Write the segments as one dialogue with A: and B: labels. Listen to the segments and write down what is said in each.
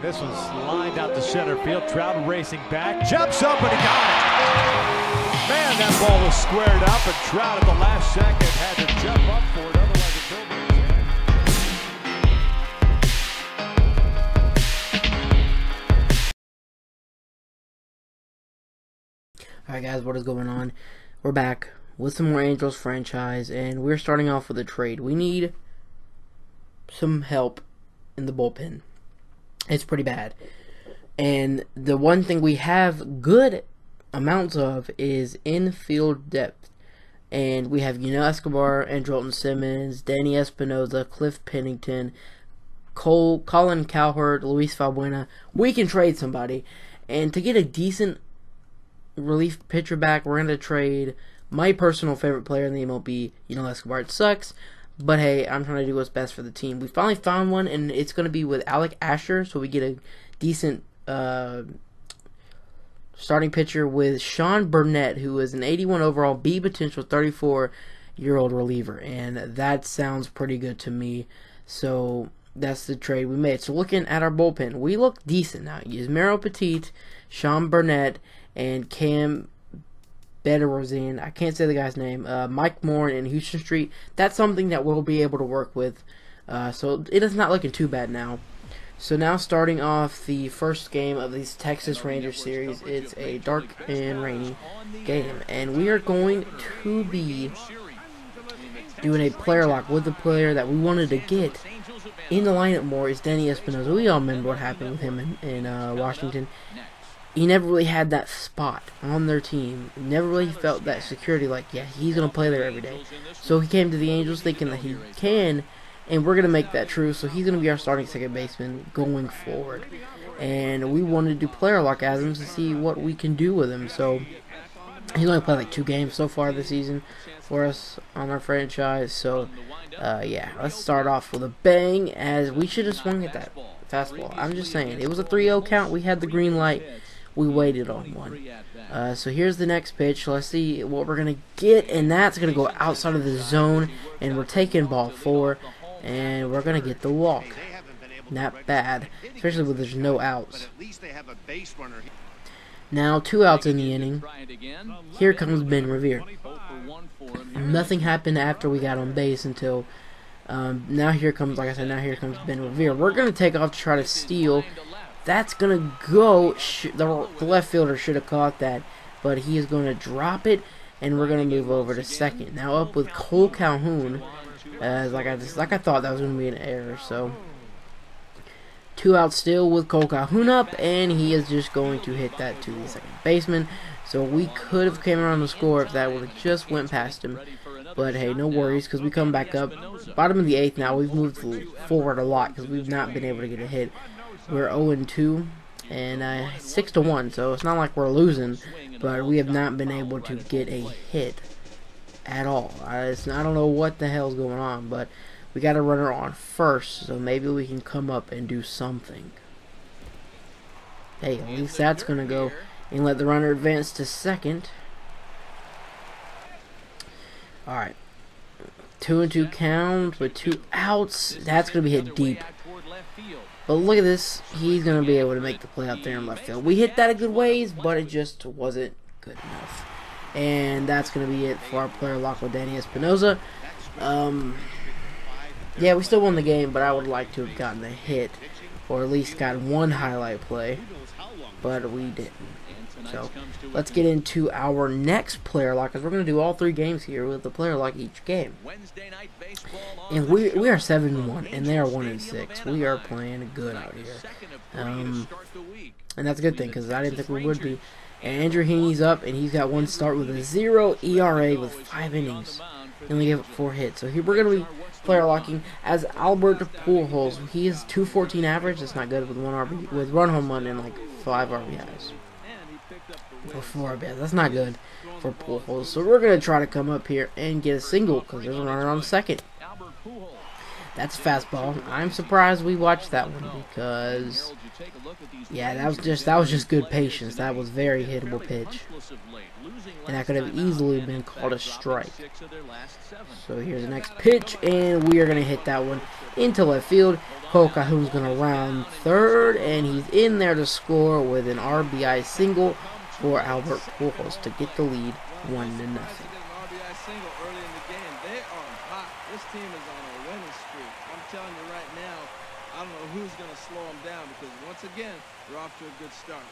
A: This one's lined out to center field. Trout racing back, jumps up, and he got it. Man, that ball was squared up, and Trout at the last second had to jump up for it. Otherwise, it's over.
B: Alright guys, what is going on? We're back with some more Angels franchise, and we're starting off with a trade. We need some help in the bullpen. It's pretty bad. And the one thing we have good amounts of is infield depth. And we have Escobar, Andrelton Simmons, Danny Espinosa, Cliff Pennington, Colin Cowherd, Luis Valbuena. We can trade somebody. And to get a decent relief pitcher back, we're going to trade my personal favorite player in the MLB, Escobar. It sucks, but hey, I'm trying to do what's best for the team. We finally found one, and it's going to be with Alec Asher, so we get a decent starting pitcher with Sean Burnett, who is an 81 overall, B potential, 34-year-old reliever, and that sounds pretty good to me. So that's the trade we made. So looking at our bullpen, we look decent now. Yusmeiro Petit, Sean Burnett, and Cam Bedrosian, I can't say the guy's name, Mike Moore and Houston Street. That's something that we'll be able to work with. So it is not looking too bad now. So now starting off the first game of this Texas Rangers series, it's a dark and rainy game. And we are going to be doing a player lock with the player that we wanted to get in the lineup more is Danny Espinosa. We all remember what happened with him in Washington. He never really had that spot on their team. He never really felt that security, like, yeah, he's going to play there every day. So he came to the Angels thinking that he can, and we're going to make that true. So he's going to be our starting second baseman going forward. And we wanted to do player lock as him to see what we can do with him. So he's only played like 2 games so far this season for us on our franchise. So, yeah, let's start off with a bang, as we should have swung at that fastball. I'm just saying, it was a 3-0 count. We had the green light. We waited on one. So here's the next pitch. Let's see what we're going to get. And that's going to go outside of the zone. And we're taking ball 4. And we're going to get the walk. Not bad. Especially when there's no outs. Now 2 outs in the inning. Here comes Ben Revere. Nothing happened after we got on base until now here comes, like I said, now here comes Ben Revere. We're going to take off to try to steal. That's going to go, the left fielder should have caught that, but he is going to drop it, and we're going to move over to second. Now up with Cole Calhoun, like I thought that was going to be an error, so 2 outs still with Cole Calhoun up, and he is just going to hit that to the second baseman. So we could have came around the score if that would have just went past him. But hey, no worries, because we come back up. Bottom of the 8th now. We've moved forward a lot because we've not been able to get a hit. We're 0-2 and 6-1, so it's not like we're losing, but we have not been able to get a hit at all. I don't know what the hell's going on, but we got a runner on first, so maybe we can come up and do something. Hey, at least that's going to go and let the runner advance to second. Alright, 2-2 count with 2 outs. That's going to be hit deep. But look at this. He's going to be able to make the play out there in left field. We hit that a good ways, but it just wasn't good enough. And that's going to be it for our player lock with Danny Espinosa. Yeah, we still won the game, but I would like to have gotten a hit, or at least gotten one highlight play, but we didn't. So let's get into our next player lock, because we're going to do all 3 games here with the player lock each game. And we are 7-1, and they are 1-6. We are playing good out here, and that's a good thing, because I didn't think we would be. And Andrew Heaney's up, and he's got 1 start with a 0 ERA with 5 innings. He only gave up 4 hits. So here we're going to be player locking as Albert Pujols. He is 214 average. That's not good with 1 RB, with 1 home run and like 5 RBIs. For 4 RBIs, that's not good for Pujols. So we're going to try to come up here and get a single, because there's a runner on second. That's fastball. I'm surprised we watched that one, because yeah, that was just good patience. That was very hittable pitch. and that could have easily been called a strike. So here's the next pitch, and we are going to hit that one into left field. Cole Calhoun's going to round third, and he's in there to score with an RBI single for Albert Pujols to get the lead 1-0.
C: This team is on a winning streak. I'm telling you right now, I don't know who's going to slow them down because once again, they're off to a good start.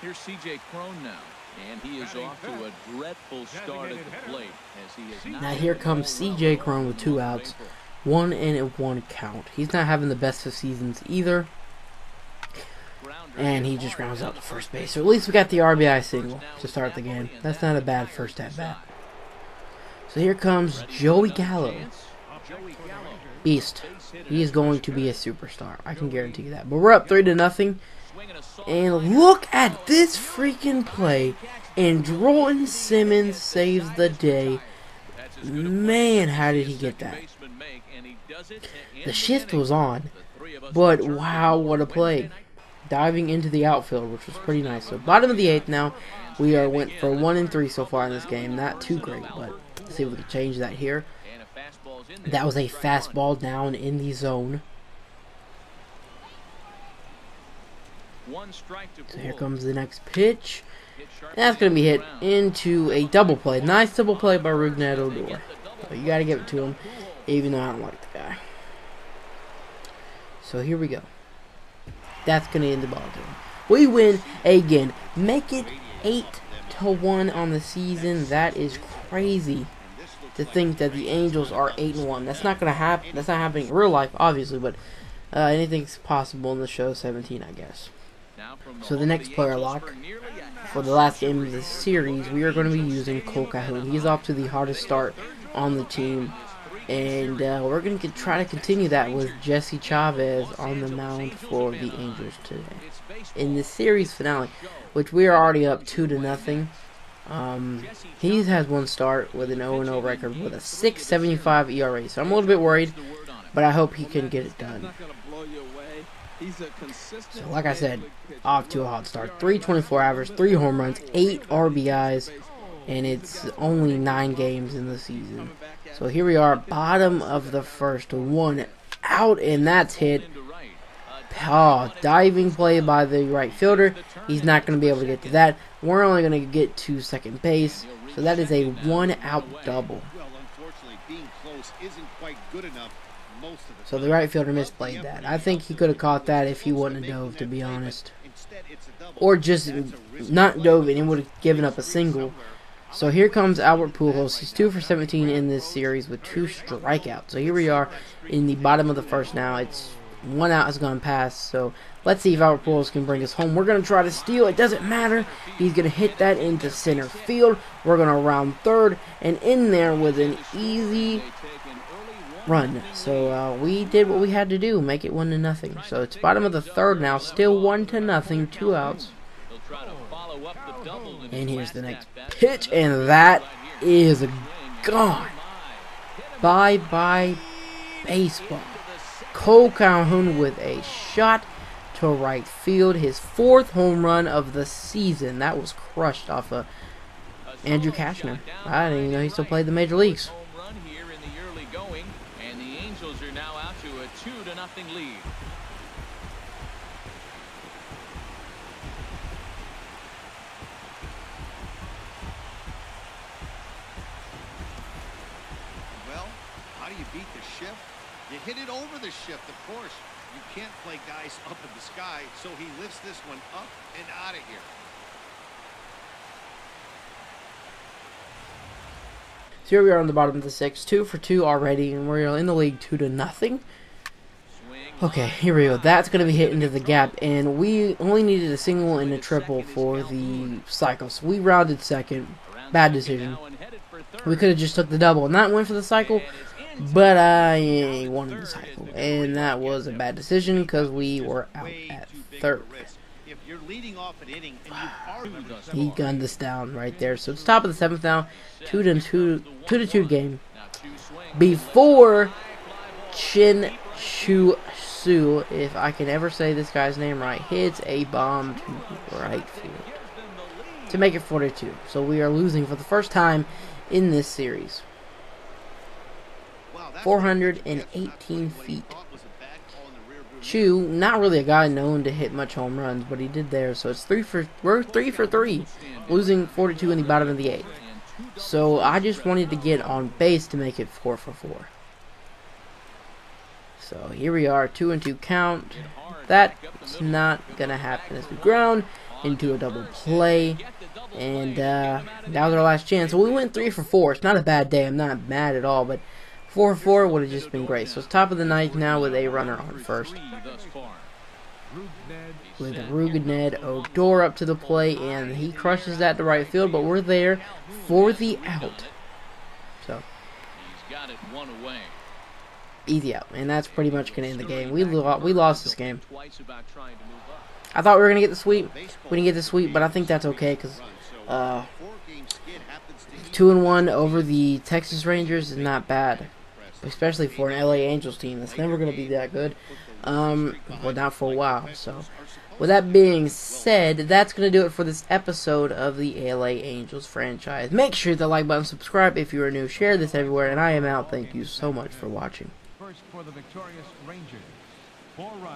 D: Here's C.J. Cron now, and he is off to a dreadful start at the plate as he is not.
B: Now here comes C.J. Cron with 2 outs, 1-1 count. He's not having the best of seasons either, and he just rounds out the first base. So at least we got the RBI single to start the game. That's not a bad first at bat. So here comes Joey Gallo. Beast. He is going to be a superstar. I can guarantee you that. But we're up 3-0. And look at this freaking play. And Andrelton Simmons saves the day. Man, how did he get that? The shift was on. But wow, what a play. Diving into the outfield, which was pretty nice. So bottom of the 8th now. We went for 1-3 so far in this game. Not too great, but let's see if we can change that here. That was a fastball down in the zone. So here comes the next pitch. And that's going to be hit into a double play. Nice double play by Rougned Odor. So you got to give it to him, even though I don't like the guy. So here we go. That's going to end the ball game. We win again. Make it 8-1 on the season. That is crazy to think that the Angels are 8-1. That's not going to happen. That's not happening in real life, obviously, but anything's possible in the show 17, I guess. So the next player lock for the last game of the series, we are going to be using Cole Calhoun. He's off to the hardest start on the team, and we're going to try to continue that with Jesse Chavez on the mound for the Angels today in the series finale, which we are already up 2-0. He has 1 start with an 0-0 record with a 6.75 ERA. So I'm a little bit worried, but I hope he can get it done. So like I said, off to a hot start. 324 average, 3 home runs, 8 RBIs, and it's only 9 games in the season. So here we are, bottom of the first, 1 out, and that's hit. Oh, diving play by the right fielder. He's not going to be able to get to that. We're only going to get to second base. So that is a 1-out double. So the right fielder misplayed that. I think he could have caught that if he wouldn't have dove, to be honest. Or just not dove and he would have given up a single. So here comes Albert Pujols. He's 2 for 17 in this series with 2 strikeouts. So here we are in the bottom of the first now. It's 1 out has gone past, so let's see if Albert Pujols can bring us home. We're going to try to steal. It doesn't matter. He's going to hit that into center field. We're going to round third and in there with an easy run. So we did what we had to do, make it 1-0. So it's bottom of the third now, still 1-0, 2 outs. And here's the next pitch, and that is gone. Bye-bye baseball. Cole Calhoun with a shot to right field. His 4th home run of the season. That was crushed off of Andrew Cashner. I didn't even know he still played the major leagues.
D: And the Angels are now out to a 2-0 lead.
E: Well, how do you beat the shift? You hit it over the shift, of course. You can't play guys up in the sky, so he lifts this one up and out of here.
B: So here we are on the bottom of the 6th, 2 for 2 already, and we're in the league 2-0. Okay, here we go. That's going to be hit into the gap, and we only needed a single and a triple for the cycle. So we rounded second. Bad decision. We could have just took the double and not went for the cycle, but I wanted the cycle, and that was a bad decision because we were out at third. He gunned us down right there. So it's top of the 7th now, 2-2 game. Before Chin Chu Su, if I can ever say this guy's name right, hits a bomb to right field. to make it 4-2. So we are losing for the first time in this series. 418 feet. Chu, not really a guy known to hit much home runs, but he did there. So it's we're 3 for 3, losing 4-2 in the bottom of the 8th. So I just wanted to get on base to make it 4 for 4. So here we are, 2-2 count. That's not gonna happen as we ground into a double play, and that was our last chance. So we went 3 for 4. It's not a bad day. I'm not mad at all, but 4 for 4 would have just been great. So it's top of the 9th now with a runner on first, with Rugned Odor up to the plate, and he crushes that to right field. But we're there for the out. So
D: He's got it one away.
B: Easy out, and that's pretty much gonna end the game. We lost this game. I thought we were gonna get the sweep. We didn't get the sweep, but I think that's okay because 2-1 over the Texas Rangers is not bad, especially for an LA Angels team that's never gonna be that good. Well, not for a while. So, with that being said, that's gonna do it for this episode of the LA Angels franchise. Make sure to like button, subscribe if you are new, share this everywhere, and I am out. Thank you so much for watching.
A: First for the victorious Rangers. 4 runs.